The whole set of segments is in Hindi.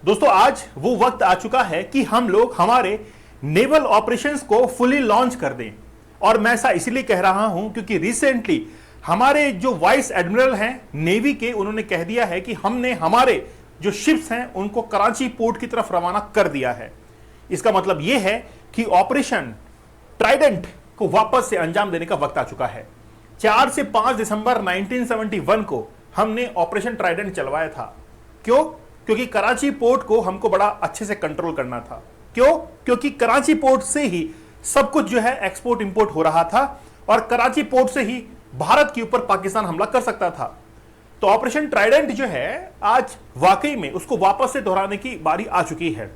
दोस्तों आज वो वक्त आ चुका है कि हम लोग हमारे नेवल ऑपरेशंस को फुली लॉन्च कर दें। और मैं ऐसा इसलिए कह रहा हूं क्योंकि रिसेंटली हमारे जो वाइस एडमिरल हैं नेवी के, उन्होंने कह दिया है कि हमने हमारे जो शिप्स हैं उनको कराची पोर्ट की तरफ रवाना कर दिया है। इसका मतलब यह है कि ऑपरेशन ट्राइडेंट को वापस से अंजाम देने का वक्त आ चुका है। 4 से 5 दिसंबर 1971 को हमने ऑपरेशन ट्राइडेंट चलवाया था। क्यों? क्योंकि कराची पोर्ट को हमको बड़ा अच्छे से कंट्रोल करना था। क्यों? क्योंकि कराची पोर्ट से ही सब कुछ जो है एक्सपोर्ट इंपोर्ट हो रहा था और कराची पोर्ट से ही भारत के ऊपर पाकिस्तान हमला कर सकता था। तो ऑपरेशन ट्राइडेंट जो है आज वाकई में उसको वापस से दोहराने की बारी आ चुकी है।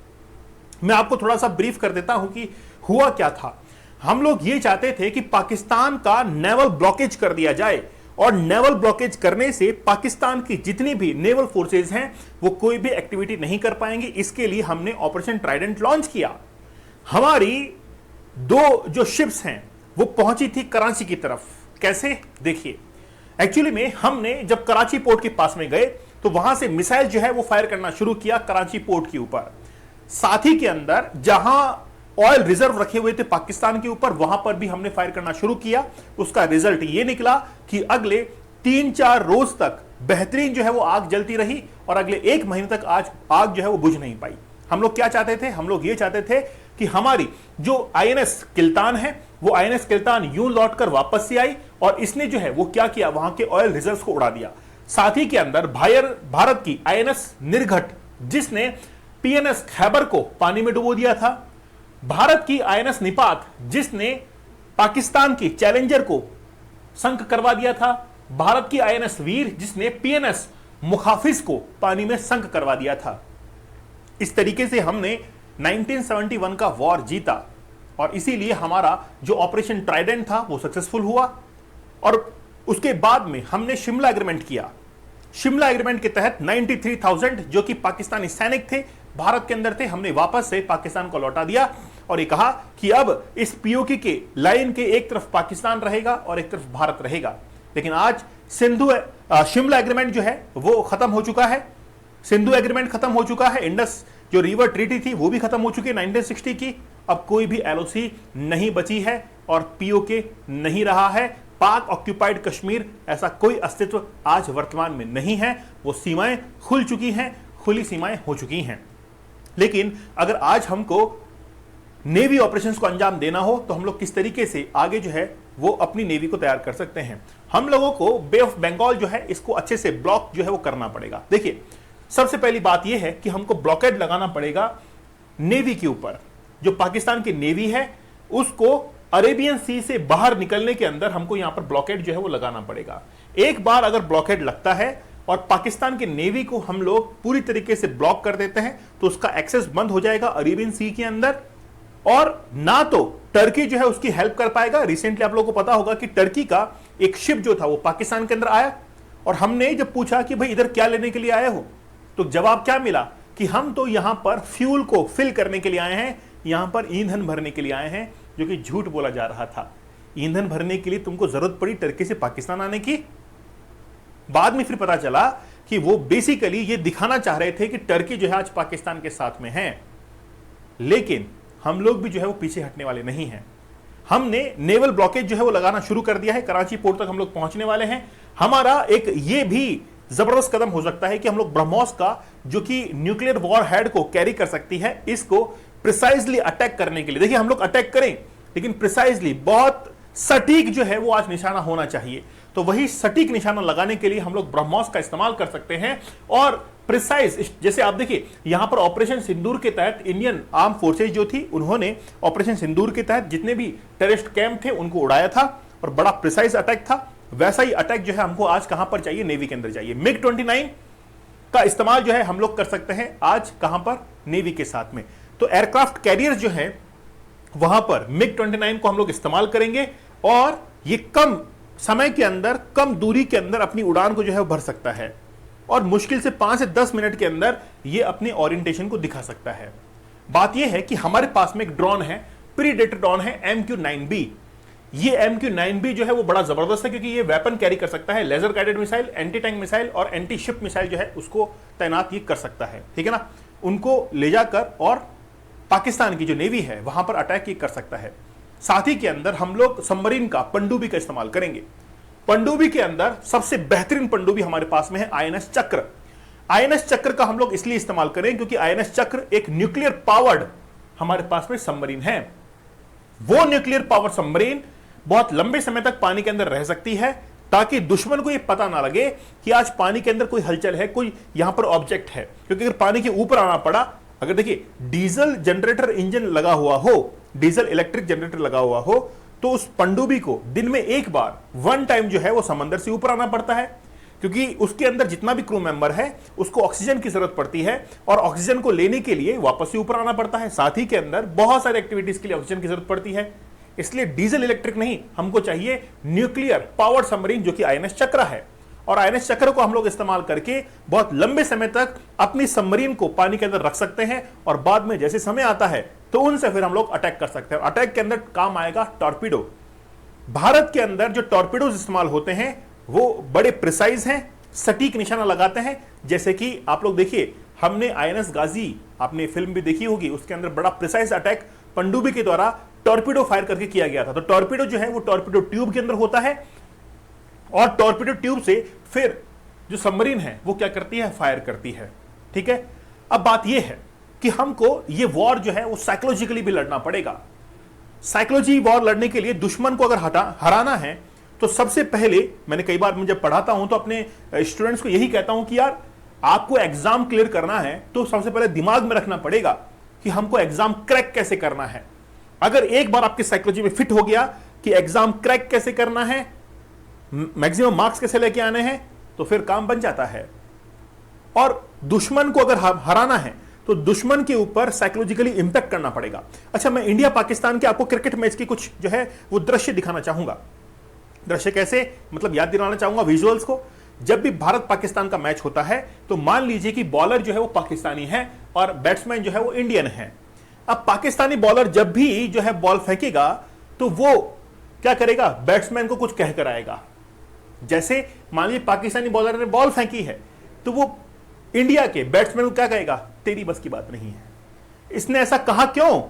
मैं आपको थोड़ा सा ब्रीफ कर देता हूं कि हुआ क्या था। हम लोग ये चाहते थे कि पाकिस्तान का नेवल ब्लॉकेज कर दिया जाए और नेवल ब्लॉकेज करने से पाकिस्तान की जितनी भी नेवल फोर्सेज हैं वो कोई भी एक्टिविटी नहीं कर पाएंगे। इसके लिए हमने ऑपरेशन ट्राइडेंट लॉन्च किया। हमारी 2 जो शिप्स हैं वो पहुंची थी कराची की तरफ। कैसे? देखिए, एक्चुअली में हमने जब कराची पोर्ट के पास में गए तो वहां से मिसाइल जो है वो फायर करना शुरू किया कराची पोर्ट के ऊपर। साथ ही के अंदर जहां ऑयल रिजर्व रखे हुए थे पाकिस्तान के ऊपर, वहां पर भी हमने फायर करना शुरू किया। उसका रिजल्ट ये निकला कि अगले 3-4 रोज तक बेहतरीन जो है वो आग जलती रही और अगले 1 महीने तक आज आग जो है वो बुझ नहीं पाई। हम लोग क्या चाहते थे? हम लोग ये चाहते थे कि हमारी जो आईएनएस किल्तान है वो आईएनएस किल्तान यूं लौटकर वापस से आई और इसने जो है वो क्या किया, वहां के ऑयल रिजर्व्स को उड़ा दिया। साथ ही के अंदर भारत की आईएनएस निर्घट जिसने पीएनएस खैबर को पानी में डुबो दिया था, भारत की आईएनएस निपात जिसने पाकिस्तान की चैलेंजर को संक करवा दिया था, भारत की आईएनएस वीर जिसने पीएनएस मुखाफिज को पानी में संक करवा दिया था। इस तरीके से हमने 1971 का वॉर जीता और इसीलिए हमारा जो ऑपरेशन ट्राइडेंट था वो सक्सेसफुल हुआ। और उसके बाद में हमने शिमला एग्रीमेंट किया। शिमला एग्रीमेंट के तहत 93,000 जो कि पाकिस्तानी सैनिक थे, भारत के अंदर थे, हमने वापस से पाकिस्तान को लौटा दिया और ये कहा कि अब इस पीओके के लाइन के एक तरफ पाकिस्तान रहेगा और एक तरफ भारत रहेगा। लेकिन आज शिमला एग्रीमेंट जो है वो खत्म हो चुका है। सिंधु एग्रीमेंट खत्म हो चुका है। इंडस जो रिवर ट्रीटी थी वो भी खत्म हो चुकी है 1960 की। अब कोई भी एलओसी नहीं बची है और पीओके नहीं रहा है। पाक ऑक्यूपाइड कश्मीर ऐसा कोई अस्तित्व आज वर्तमान में नहीं है। वो सीमाएं खुल चुकी हैं, खुली सीमाएं हो चुकी हैं। लेकिन अगर आज हमको नेवी ऑपरेशंस को अंजाम देना हो तो हम लोग किस तरीके से आगे जो है वो अपनी नेवी को तैयार कर सकते हैं। हम लोगों को बे ऑफ बंगाल जो है इसको अच्छे से ब्लॉक जो है वो करना पड़ेगा। देखिए, सबसे पहली बात यह है कि हमको ब्लॉकेड लगाना पड़ेगा नेवी के ऊपर। जो पाकिस्तान की नेवी है उसको अरेबियन सी से बाहर निकलने के अंदर हमको यहां पर ब्लॉकेड जो है वो लगाना पड़ेगा। एक बार अगर ब्लॉकेड लगता है और पाकिस्तान के नेवी को हम लोग पूरी तरीके से ब्लॉक कर देते हैं तो उसका एक्सेस बंद हो जाएगा अरेबियन सी के अंदर और ना तो टर्की जो है उसकी हेल्प कर पाएगा। रिसेंटली आप लोगों को पता होगा कि टर्की का एक शिप जो था वो पाकिस्तान के अंदर आया और हमने जब पूछा कि भाई इधर क्या लेने के लिए आए हो तो जवाब क्या मिला कि हम तो यहां पर फ्यूल को फिल करने के लिए आए हैं, यहां पर ईंधन भरने के लिए आए हैं, जो कि झूठ बोला जा रहा था। ईंधन भरने के लिए तुमको जरूरत पड़ी टर्की से पाकिस्तान आने की। बाद में फिर पता चला कि वो बेसिकली ये दिखाना चाह रहे थे कि टर्की जो है आज पाकिस्तान के साथ में है। लेकिन हम लोग भी जो है वो पीछे हटने वाले नहीं हैं। हमने नेवल ब्लॉकेज जो है वो लगाना शुरू कर दिया है। कराची पोर्ट तक हम लोग पहुंचने वाले हैं। हमारा एक ये भी जबरदस्त कदम हो सकता है कि हम लोग ब्रह्मोस का जो कि न्यूक्लियर वॉर हेड को कैरी कर सकती है, इसको प्रिसाइजली अटैक करने के लिए। देखिए, हम लोग अटैक करें लेकिन प्रिसाइजली, बहुत सटीक जो है वो आज निशाना होना चाहिए। तो वही सटीक निशाना लगाने के लिए हम लोग ब्रह्मोस का इस्तेमाल कर सकते हैं और प्रिसाइज, जैसे आप देखिए यहां पर ऑपरेशन सिंदूर के तहत इंडियन आर्म फोर्सेज जो थी उन्होंने ऑपरेशन सिंदूर के तहत जितने भी टेररिस्ट कैंप थे उनको उड़ाया था और बड़ा प्रिसाइज अटैक था। वैसा ही अटैक जो है हमको आज कहां पर चाहिए? नेवी के अंदर चाहिए। मिग 29 का इस्तेमाल जो है हम लोग कर सकते हैं आज कहां पर? नेवी के साथ में। तो एयरक्राफ्ट कैरियर जो है वहां पर मिग 29 को हम लोग इस्तेमाल करेंगे और ये कम समय के अंदर, कम दूरी के अंदर अपनी उड़ान को जो है भर सकता है और मुश्किल से 5 से 10 मिनट के अंदर ये अपनी ओरिएंटेशन को दिखा सकता है। बात यह है कि हमारे पास में एक ड्रोन है, प्रीडेटर ड्रोन है MQ-9B। ये MQ-9B जो है वो बड़ा जबरदस्त है क्योंकि ये वेपन कैरी कर सकता है, laser guided missile, anti tank missile और एंटी शिप मिसाइल जो है उसको तैनात ये कर सकता है। ठीक है ना। उनको ले जाकर और पाकिस्तान की जो नेवी है वहां पर अटैक कर सकता है। साथ ही के अंदर हम लोग सबमरीन का पनडुब्बी का इस्तेमाल करेंगे। पनडुब्बी के अंदर सबसे बेहतरीन पनडुब्बी हमारे पास में है आईएनएस चक्र। आईएनएस चक्र का हम लोग इसलिए इस्तेमाल करें क्योंकि आईएनएस चक्र एक न्यूक्लियर पावर्ड हमारे पास में सबमरीन है। वो न्यूक्लियर पावर सबमरीन बहुत लंबे समय तक पानी के अंदर रह सकती है ताकि दुश्मन को यह पता ना लगे कि आज पानी के अंदर कोई हलचल है, कोई यहां पर ऑब्जेक्ट है। क्योंकि अगर पानी के ऊपर आना पड़ा, अगर देखिए डीजल जनरेटर इंजन लगा हुआ हो, डीजल इलेक्ट्रिक जनरेटर लगा हुआ हो, तो उस पनडुब्बी को दिन में एक बार वन टाइम जो है वो समंदर से ऊपर आना पड़ता है, क्योंकि उसके अंदर जितना भी क्रू मेंबर है उसको ऑक्सीजन की जरूरत पड़ती है और ऑक्सीजन को लेने के लिए वापस से ऊपर आना पड़ता है। साथ ही के अंदर बहुत सारी एक्टिविटीज के लिए ऑक्सीजन की जरूरत पड़ती है। इसलिए डीजल इलेक्ट्रिक नहीं, हमको चाहिए न्यूक्लियर पावर्ड सबमरीन जो कि आईएनएस चक्र है। और आईएनएस चक्र को हम लोग इस्तेमाल करके बहुत लंबे समय तक अपनी सबमरीन को पानी के अंदर रख सकते हैं और बाद में जैसे समय आता है तो उनसे फिर हम लोग अटैक कर सकते हैं। अटैक के अंदर काम आएगा टॉर्पीडो। भारत के अंदर जो टॉर्पीडोज इस्तेमाल होते हैं वो बड़े प्रिसाइज हैं, सटीक निशाना लगाते हैं। जैसे कि आप लोग देखिए, हमने आईएनएस गाजी, आपने फिल्म भी देखी होगी, उसके अंदर बड़ा प्रिसाइज अटैक पनडुब्बी के द्वारा टॉर्पीडो फायर करके किया गया था। तो टॉर्पीडो जो है वो टॉर्पीडो ट्यूब के अंदर होता है और टॉर्पीडो ट्यूब से फिर जो सबमरीन है वो क्या करती है, फायर करती है। ठीक है, अब बात यह है कि हमको ये वॉर जो है वो साइकोलॉजिकली भी लड़ना पड़ेगा। साइकोलॉजी वॉर लड़ने के लिए दुश्मन को अगर हराना है तो सबसे पहले, मैंने कई बार जब पढ़ाता हूं तो अपने स्टूडेंट्स को यही कहता हूं कि यार आपको एग्जाम क्लियर करना है तो सबसे पहले दिमाग में रखना पड़ेगा कि हमको एग्जाम क्रैक कैसे करना है। अगर एक बार आपकी साइकोलॉजी में फिट हो गया कि एग्जाम क्रैक कैसे करना है, मैक्सिमम मार्क्स कैसे लेके आने हैं, तो फिर काम बन जाता है। और दुश्मन को अगर हराना है तो दुश्मन के ऊपर साइकोलॉजिकली इंपैक्ट करना पड़ेगा। अच्छा, मैं इंडिया पाकिस्तान के आपको क्रिकेट मैच की कुछ जो है वो दृश्य दिखाना चाहूंगा। दृश्य कैसे, मतलब याद दिलाना चाहूंगा विजुअल्स को। जब भी भारत पाकिस्तान का मैच होता है तो मान लीजिए कि बॉलर जो है वो पाकिस्तानी है और बैट्समैन जो है वो इंडियन है। अब पाकिस्तानी बॉलर जब भी जो है बॉल फेंकेगा तो वो क्या करेगा, बैट्समैन को कुछ कहकर आएगा। जैसे मान लीजिए पाकिस्तानी बॉलर ने बॉल फेंकी है तो वो इंडिया के बैट्समैन को क्या कहेगा, तेरी बस की बात नहीं है। इसने ऐसा कहा क्यों,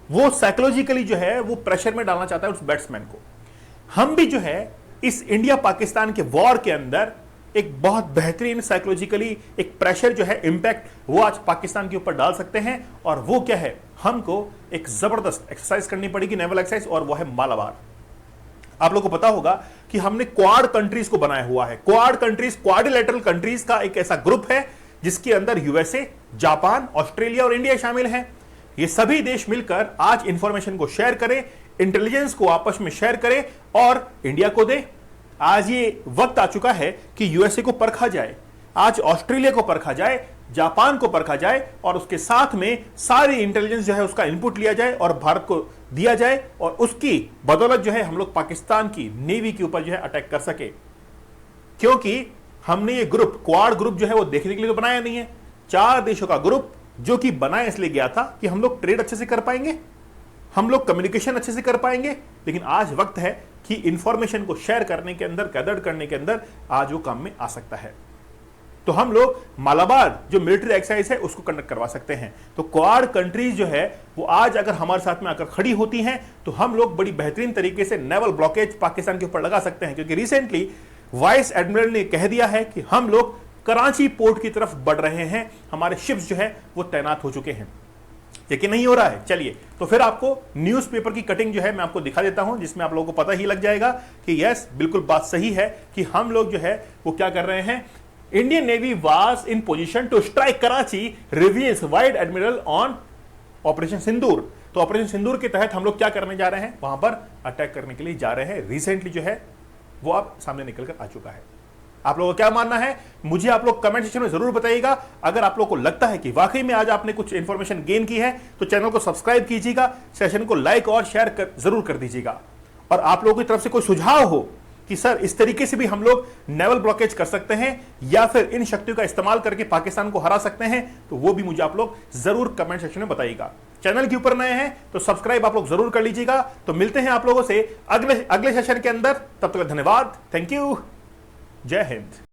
वो साइकोलॉजिकली जो है वो प्रेशर में डालना चाहता है उस बैट्समैन को। हम भी जो है इस इंडिया पाकिस्तान के वॉर के अंदर एक बहुत बेहतरीन साइकोलॉजिकली एक प्रेशर जो है इंपैक्ट वो आज पाकिस्तान के ऊपर डाल सकते हैं। और वो क्या है, हमको एक जबरदस्त एक्सरसाइज करनी पड़ेगी, नेवल एक्सरसाइज, और वो है मालाबार। आप लोगों को पता होगा कि हमने क्वाड कंट्रीज को बनाया हुआ है। क्वाड कंट्रीज, क्वाड्रिलेटरल कंट्रीज का एक ऐसा ग्रुप है जिसके अंदर यूएसए, जापान, ऑस्ट्रेलिया और इंडिया शामिल हैं। ये सभी देश मिलकर आज इंफॉर्मेशन को शेयर करें, इंटेलिजेंस को आपस में शेयर करें और इंडिया को दे। आज ये वक्त आ चुका है कि यूएसए को परखा जाए, आज ऑस्ट्रेलिया को परखा जाए, जापान को परखा जाए और उसके साथ में सारी इंटेलिजेंस जो है उसका इनपुट लिया जाए और भारत को दिया जाए और उसकी बदौलत जो है हम लोग पाकिस्तान की नेवी के ऊपर जो है अटैक कर सके। क्योंकि हमने ये ग्रुप, क्वाड ग्रुप जो है वो देखने के लिए तो बनाया नहीं है, 4 देशों का ग्रुप जो कि बनाया इसलिए गया था कि हम लोग ट्रेड अच्छे से कर पाएंगे, हम लोग कम्युनिकेशन अच्छे से कर पाएंगे। लेकिन आज वक्त है कि इंफॉर्मेशन को शेयर करने के अंदर, गैदर करने के अंदर आज वो काम में आ सकता है। तो हम लोग मालाबार जो मिलिट्री एक्सरसाइज है उसको कंडक्ट करवा सकते हैं। तो क्वाड कंट्रीज जो है वो आज अगर हमारे साथ में आकर खड़ी होती हैं तो हम लोग बड़ी बेहतरीन तरीके से नेवल ब्लॉकेज पाकिस्तान के ऊपर लगा सकते हैं। क्योंकि रिसेंटली वाइस एडमिरल ने कह दिया है कि हम लोग कराची पोर्ट की तरफ बढ़ रहे हैं, हमारे शिप्स जो है वो तैनात हो चुके हैं। यकीन नहीं हो रहा है? चलिए तो फिर आपको न्यूज़पेपर की कटिंग जो है मैं आपको दिखा देता हूं, जिसमें आप लोगों को पता ही लग जाएगा कि यस, बिल्कुल बात सही है कि हम लोग जो है वो क्या कर रहे हैं। Indian Navy was in position to strike Karachi, reveals vice admiral on operation Sindoor. तो ऑपरेशन सिंदूर के तहत हम लोग क्या करने जा रहे हैं, वहां पर अटैक करने के लिए जा रहे हैं। रिसेंटली जो है वो आप सामने निकल कर आ चुका है। आप लोगों को क्या मानना है, मुझे आप लोग कमेंट सेक्शन में जरूर बताइएगा। अगर आप लोगों को लगता है कि वाकई में आज आपने कुछ इंफॉर्मेशन गेन की है तो चैनल को सब्सक्राइब कीजिएगा, सेशन को लाइक और शेयर जरूर कर दीजिएगा। और आप लोगों की तरफ से कोई सुझाव हो कि सर इस तरीके से भी हम लोग नेवल ब्लॉकेज कर सकते हैं या फिर इन शक्तियों का इस्तेमाल करके पाकिस्तान को हरा सकते हैं, तो वो भी मुझे आप लोग जरूर कमेंट सेक्शन में बताइएगा। चैनल के ऊपर नए हैं तो सब्सक्राइब आप लोग जरूर कर लीजिएगा। तो मिलते हैं आप लोगों से अगले सेशन के अंदर, तब तक धन्यवाद, थैंक यू, जय हिंद।